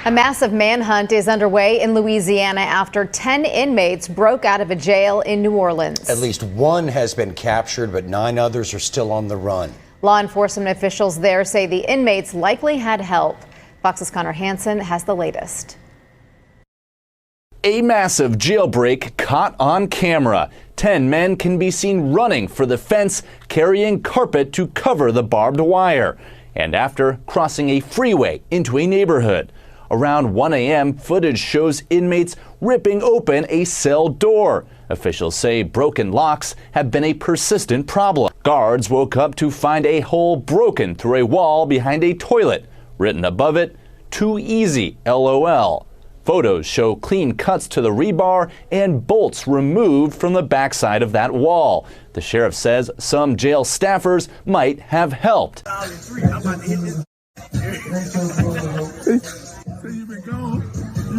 A massive manhunt is underway in Louisiana after 10 inmates broke out of a jail in New Orleans. At least one has been captured, but 9 others are still on the run. Law enforcement officials there say the inmates likely had help. Fox's Connor Hansen has the latest. A massive jailbreak caught on camera. 10 men can be seen running for the fence, carrying carpet to cover the barbed wire, and after crossing a freeway into a neighborhood. Around 1 a.m., footage shows inmates ripping open a cell door. Officials say broken locks have been a persistent problem. Guards woke up to find a hole broken through a wall behind a toilet. Written above it, "Too easy, LOL." Photos show clean cuts to the rebar and bolts removed from the backside of that wall. The sheriff says some jail staffers might have helped. You've been gone.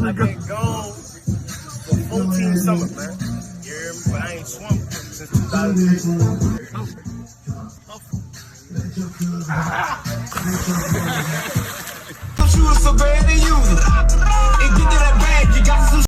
I've been gone for 14 summers, man. You hear me? But I ain't swum since 2003. You was so bad to use it. And get to that bag, you got some.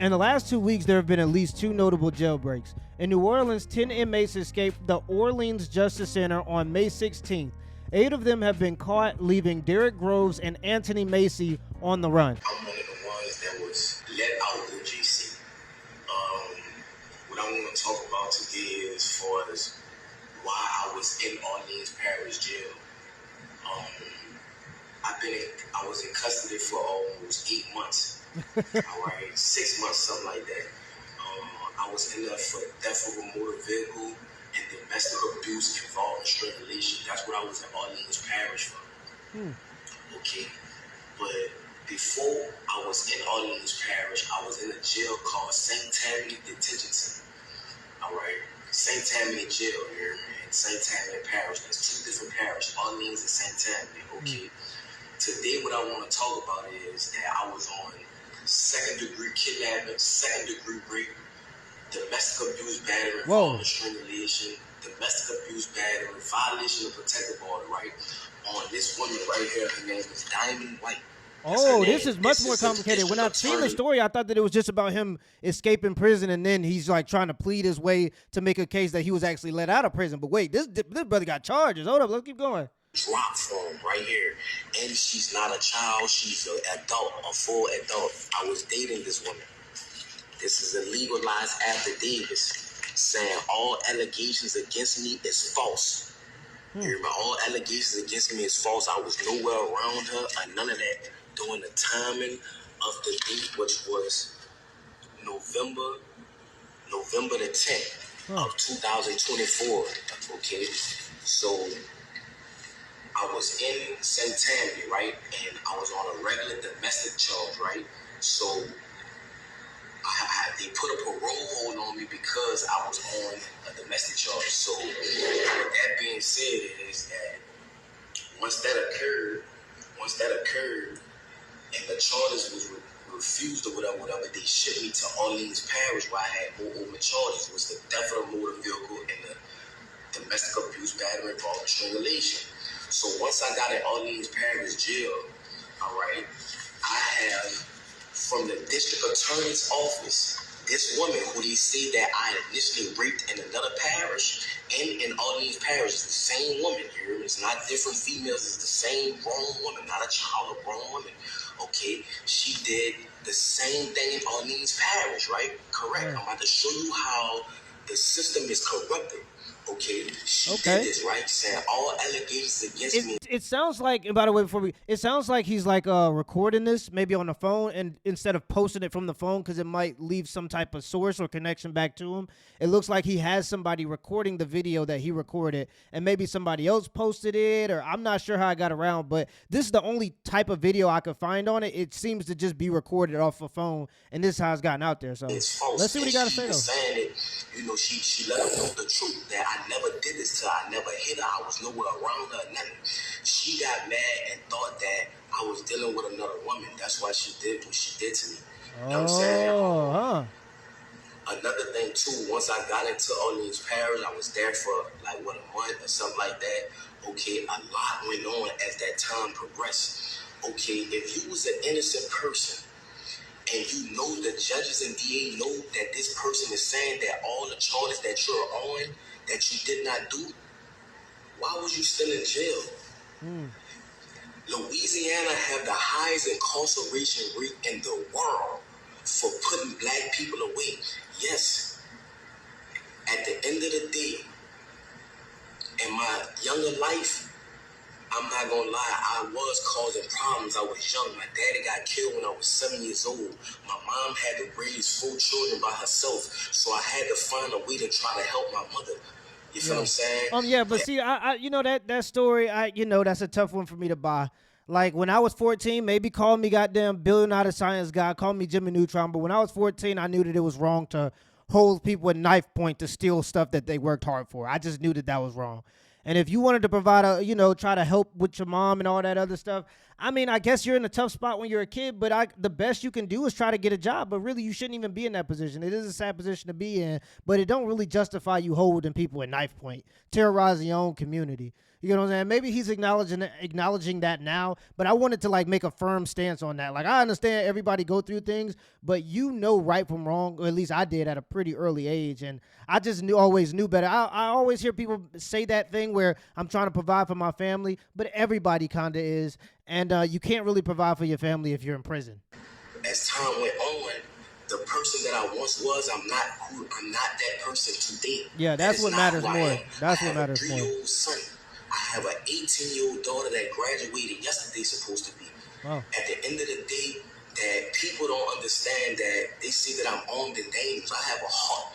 In the last 2 weeks, there have been at least 2 notable jailbreaks. In New Orleans, 10 inmates escaped the Orleans Justice Center on May 16th. 8 of them have been caught, leaving Derrick Groves and Anthony Massey on the run. I'm one of the ones that was let out of GC. What I want to talk about today as far as why I was in Orleans Parish Jail. I was in custody for almost 8 months. All right, 6 months, something like that. I was in there for theft of a motor vehicle and domestic abuse involving strangulation. That's what I was in Orleans Parish for. Okay, but before I was in Orleans Parish, I was in a jail called St. Tammany Detention Center. All right, St. Tammany Jail here and St. Tammany Parish. There's 2 different parishes, Orleans and St. Tammany. Okay. Today, what I want to talk about is that I was on 2nd-degree kidnapping, 2nd-degree rape, domestic abuse, battery, involving strangulation, domestic abuse, battery, violation of protective order, right? On this woman right here, her name is Diamond White. Oh, this is much more complicated. When I've seen the story, I thought that it was just about him escaping prison, and then he's like trying to plead his way to make a case that he was actually let out of prison. But wait, this brother got charges. Hold up, let's keep going. Drop form right here, and she's not a child, she's an adult, a full adult. I was dating this woman. This is a legalized affidavit saying all allegations against me is false. All allegations against me is false. I was nowhere around her or none of that during the timing of the date, which was November the 10th of 2024. Okay, so I was in St. Tammany, right? And I was on a regular domestic charge, right? So they put a parole hold on me because I was on a domestic charge. So with that being said is that once that occurred, and the charges was refused or whatever, they shipped me to Orleans Parish where I had more open charges. It was the theft of a motor vehicle and the domestic abuse, battery, involving strangulation. So once I got in Orleans Parish Jail, all right, I have from the district attorney's office, this woman who they say that I initially raped in another parish and in Orleans Parish is the same woman here. It's not different females. It's the same grown woman, not a child, a grown woman. Okay, she did the same thing in Orleans Parish, right? Correct. I'm about to show you how the system is corrupted. Okay, she did this, right? Saying all allegations against me. It sounds like, and by the way, it sounds like he's like recording this maybe on the phone, and instead of posting it from the phone because it might leave some type of source or connection back to him, it looks like he has somebody recording the video that he recorded, and maybe somebody else posted it, or I'm not sure how I got around, but this is the only type of video I could find on it. It seems to just be recorded off a phone, and this is how it's gotten out there. So let's see what he got to say though. Saying it, you know, she let him know the truth that I never did this to her. I never hit her. I was nowhere around her. Nothing. She she got mad and thought that I was dealing with another woman. That's why she did what she did to me. You know what I'm saying? Oh, huh. Another thing too, once I got into Orleans Parish, I was there for like a month or something like that. Okay, a lot went on as that time progressed. Okay, if you was an innocent person and you know the judges and DA know that this person is saying that all the charges that you're on that you did not do, why was you still in jail? Louisiana have the highest incarceration rate in the world for putting black people away. Yes, at the end of the day, in my younger life, I'm not gonna lie, I was causing problems. I was young. My daddy got killed when I was 7 years old. My mom had to raise 4 children by herself, so I had to find a way to try to help my mother. You feel what I'm saying? Yeah, but see, I you know that story, that's a tough one for me to buy. Like when I was 14, maybe call me goddamn billion out of science guy, call me Jimmy Neutron, but when I was 14, I knew that it was wrong to hold people at knife point to steal stuff that they worked hard for. I just knew that that was wrong. And if you wanted to provide try to help with your mom and all that other stuff, I mean, I guess you're in a tough spot when you're a kid, but the best you can do is try to get a job. But really, you shouldn't even be in that position. It is a sad position to be in, but it don't really justify you holding people at knife point, terrorizing your own community. You know what I'm saying? Maybe he's acknowledging that now, but I wanted to make a firm stance on that. Like, I understand everybody go through things, but you know right from wrong, or at least I did at a pretty early age, and I just always knew better. I always hear people say that thing where I'm trying to provide for my family, but everybody kind of is, and you can't really provide for your family if you're in prison. As time went on, the person that I once was, I'm not that person today. Yeah, that's what matters more. That's what matters more. I have a 3-year-old son. I have an 18-year-old daughter that graduated yesterday, supposed to be. Wow. At the end of the day, that people don't understand that they see that I'm armed and dangerous. I have a heart.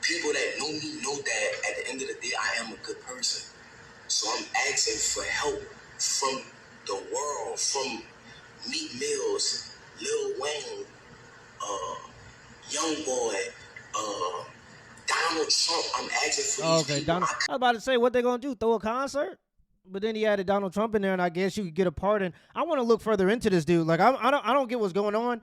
People that know me know that at the end of the day, I am a good person. So I'm asking for help from the world, from Meek Mills, Lil Wayne, Young Boy, Donald Trump. I'm asking for these people. Donald. I was about to say, what they gonna do? Throw a concert? But then he added Donald Trump in there, and I guess you could get a pardon. I want to look further into this dude. Like, I don't get what's going on.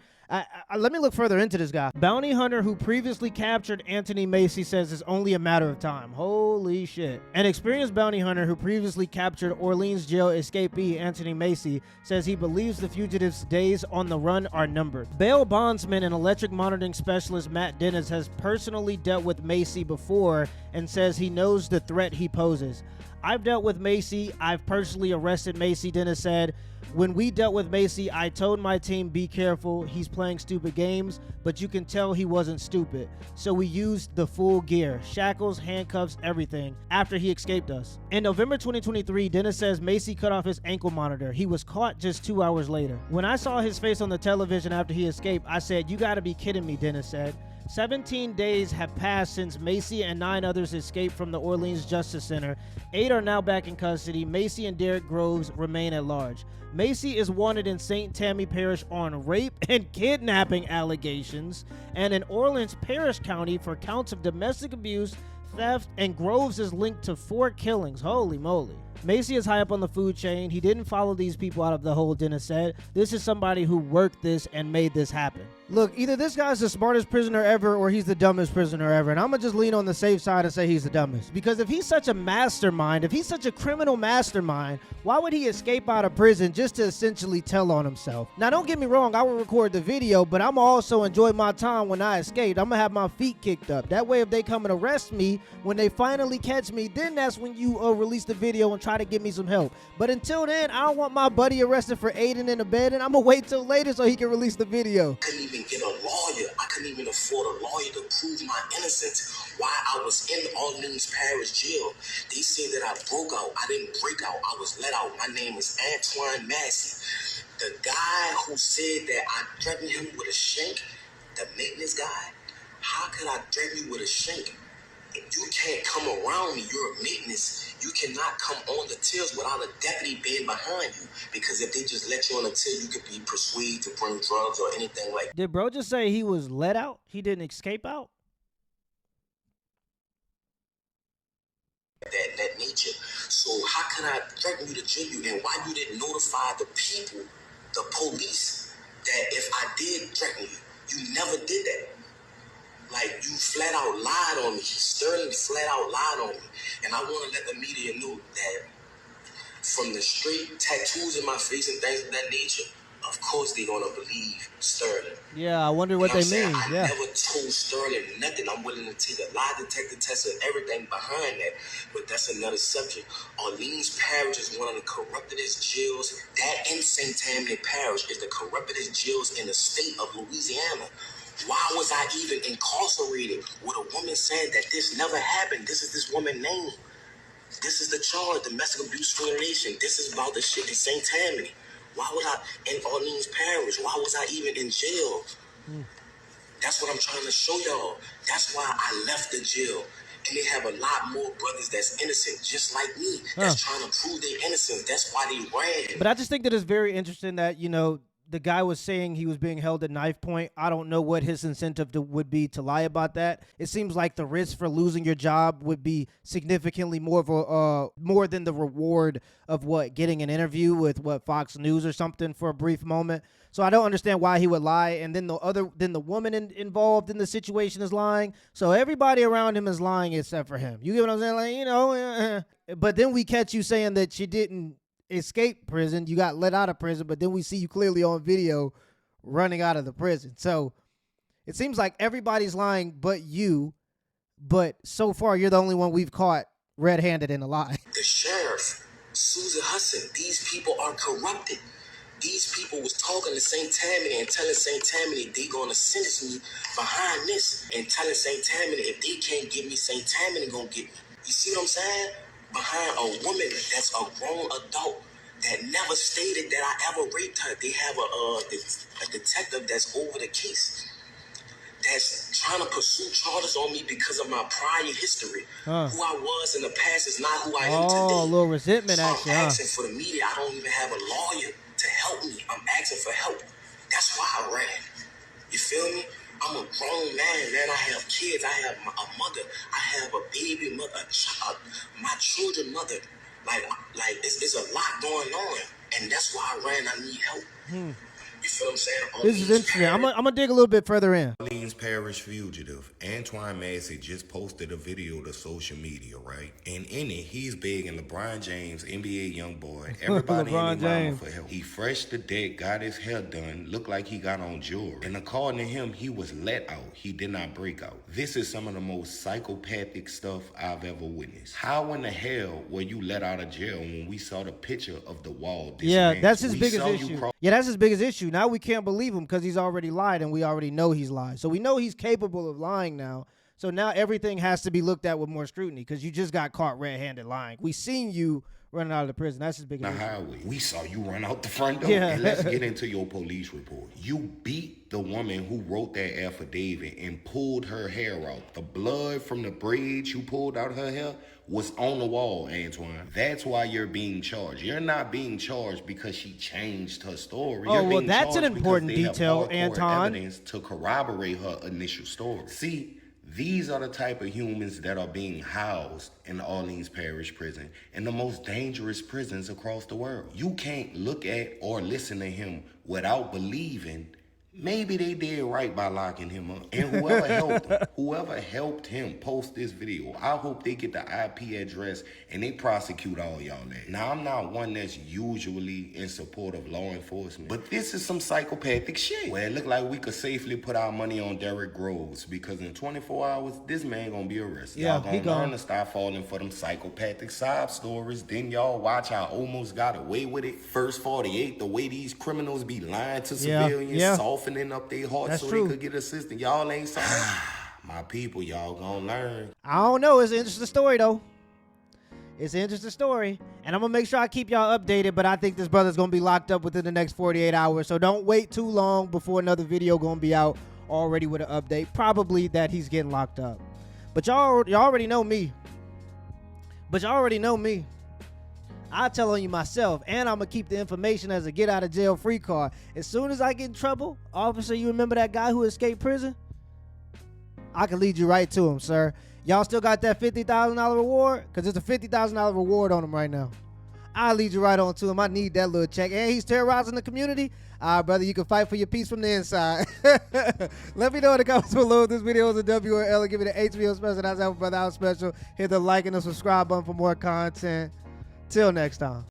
Let me look further into this guy. Bounty hunter who previously captured Anthony Massey says it's only a matter of time. Holy shit. An experienced bounty hunter who previously captured Orleans jail escapee Anthony Massey says he believes the fugitive's days on the run are numbered. Bail bondsman and electric monitoring specialist Matt Dennis has personally dealt with Massey before and says he knows the threat he poses. I've dealt with Massey. I've personally arrested Massey, Dennis said. When we dealt with Massey, I told my team, be careful. He's playing stupid games, but you can tell he wasn't stupid. So we used the full gear, shackles, handcuffs, everything, after he escaped us. In November 2023, Dennis says Massey cut off his ankle monitor. He was caught just 2 hours later. When I saw his face on the television after he escaped, I said, you gotta be kidding me, Dennis said. 17 days have passed since Massey and 9 others escaped from the Orleans Justice Center. 8 are now back in custody. Massey and Derrick Groves remain at large. Massey is wanted in St. Tammany Parish on rape and kidnapping allegations, and in Orleans Parish County for counts of domestic abuse, theft, and Groves is linked to 4 killings. Holy moly. Massey is high up on the food chain. He didn't follow these people out of the hole, Dennis said. This is somebody who worked this and made this happen. Look, either this guy's the smartest prisoner ever or he's the dumbest prisoner ever. And I'm going to just lean on the safe side and say he's the dumbest. Because if he's such a mastermind, if he's such a criminal mastermind, why would he escape out of prison just to essentially tell on himself? Now, don't get me wrong. I will record the video, but I'm also enjoy my time when I escaped. I'm going to have my feet kicked up. That way, if they come and arrest me, when they finally catch me, then that's when you release the video and try to give me some help. But until then, I don't want my buddy arrested for aiding in the bed, and I'm going to wait till later so he can release the video. Couldn't even get a lawyer. I couldn't even afford a lawyer to prove my innocence while I was in Orleans Parish jail. They say that I broke out. I didn't break out. I was let out. My name is Antoine Massey. The guy who said that I threatened him with a shank, the maintenance guy, how could I threaten you with a shank? If you can't come around me, you're a maintenance. You cannot come on the tills without a deputy being behind you. Because if they just let you on the till, you could be persuaded to bring drugs or anything like that. Did bro just say he was let out? He didn't escape out? That nature. So how can I threaten you to jail you? And why you didn't notify the people, the police, that if I did threaten you, you never did that. Like, you flat out lied on me. Sterling flat out lied on me. And I want to let the media know that from the straight tattoos in my face and things of that nature, of course they're going to believe Sterling. Yeah, I wonder what they mean. I Yeah. never told Sterling nothing. I'm willing to take a lie detector test and everything behind that. But that's another subject. Orleans Parish is one of the corruptedest jails. That in St. Tammany Parish is the corruptedest jails in the state of Louisiana. Why was I even incarcerated with a woman saying that this never happened? This is this woman's name. This is the charge, domestic abuse violation. This is about the shit in St. Tammany. Why was I in Orleans Parish? Why was I even in jail? That's what I'm trying to show y'all. That's why I left the jail. And they have a lot more brothers that's innocent, just like me, that's trying to prove their innocence. That's why they ran. But I just think that it's very interesting that, you know, the guy was saying he was being held at knife point. I don't know what his incentive would be to lie about that. It seems like the risk for losing your job would be significantly more than the reward of getting an interview with Fox News or something for a brief moment. So I don't understand why he would lie. And then the woman involved in the situation is lying. So everybody around him is lying except for him. You get what I'm saying? Like, you know, but then we catch you saying that she didn't escape prison. You got let out of prison, but then we see you clearly on video running out of the prison. So it seems like everybody's lying but you, but so far you're the only one we've caught red-handed in a lie. The sheriff, Susan Hudson, these people are corrupted. These people was talking to St. Tammany and telling St. Tammany they gonna sentence me behind this, and telling St. Tammany if they can't get me, St. Tammany gonna get me. You see what I'm saying? Behind a woman that's a grown adult that never stated that I ever raped her. They have a detective that's over the case that's trying to pursue charges on me because of my prior history. Who I was in the past is not who I am today. Oh, a little resentment So action. I'm asking for the media. I don't even have a lawyer to help me. I'm asking for help. That's why I ran. You feel me? I'm a grown man. I have kids. I have a mother. I have a baby mother, a child, my children mother. Like it's a lot going on, and that's why I ran. I need help. You feel what I'm saying? This is interesting. I'm gonna dig a little bit further in. Orleans Parish fugitive Antoine Massey just posted a video to social media, right? And in it, he's begging LeBron James, NBA young boy, everybody LeBron in their mama James. for help. He fresh to death, got his hair done, looked like he got on jewelry. And according to him, he was let out. He did not break out. This is some of the most psychopathic stuff I've ever witnessed. How in the hell were you let out of jail when we saw the picture of the wall? Yeah, that's his We biggest saw you issue. cross- Yeah, that's his biggest issue. Now we can't believe him because he's already lied, and we already know he's lied. So we know he's capable of lying now. So now everything has to be looked at with more scrutiny because you just got caught red-handed lying. We seen you running out of the prison. That's his biggest the issue. highway. We saw you run out the front door. Yeah. And let's get into your police report. You beat the woman who wrote that affidavit and pulled her hair out. The blood from the braids you pulled out her hair was on the wall, Antoine. That's why you're being charged. You're not being charged because she changed her story. Oh, You're well, being that's an charged important because they have detail, hardcore Anton. evidence to corroborate her initial story. See, these are the type of humans that are being housed in the Orleans Parish prison and the most dangerous prisons across the world. You can't look at or listen to him without believing maybe they did right by locking him up. And whoever helped him post this video, I hope they get the IP address and they prosecute all y'all that. Now, I'm not one that's usually in support of law enforcement, but this is some psychopathic shit. Well, it look like we could safely put our money on Derrick Groves because in 24 hours, this man gonna be arrested. Yeah, Y'all he gonna learn gone. to stop falling for them psychopathic sob stories. Then y'all watch how I almost got away with it. First 48, the way these criminals be lying to Yeah, civilians, yeah. softening up their hearts That's so true. they could get assistance. Y'all ain't sorry. My people, y'all gonna learn. I don't know. It's an interesting story, though. It's an interesting story. And I'm going to make sure I keep y'all updated, but I think this brother's going to be locked up within the next 48 hours. So don't wait too long before another video going to be out already with an update. Probably that he's getting locked up. But y'all already know me. I tell on you myself, and I'm going to keep the information as a get out of jail free card. As soon as I get in trouble, officer, you remember that guy who escaped prison? I can lead you right to him, sir. Y'all still got that $50,000 reward? Because it's a $50,000 reward on him right now. I'll lead you right on to him. I need that little check. And he's terrorizing the community. Brother, you can fight for your peace from the inside. Let me know in the comments below if this video is a W or L. Give me the HBO special. That's our brother out special. Hit the like and the subscribe button for more content. Till next time.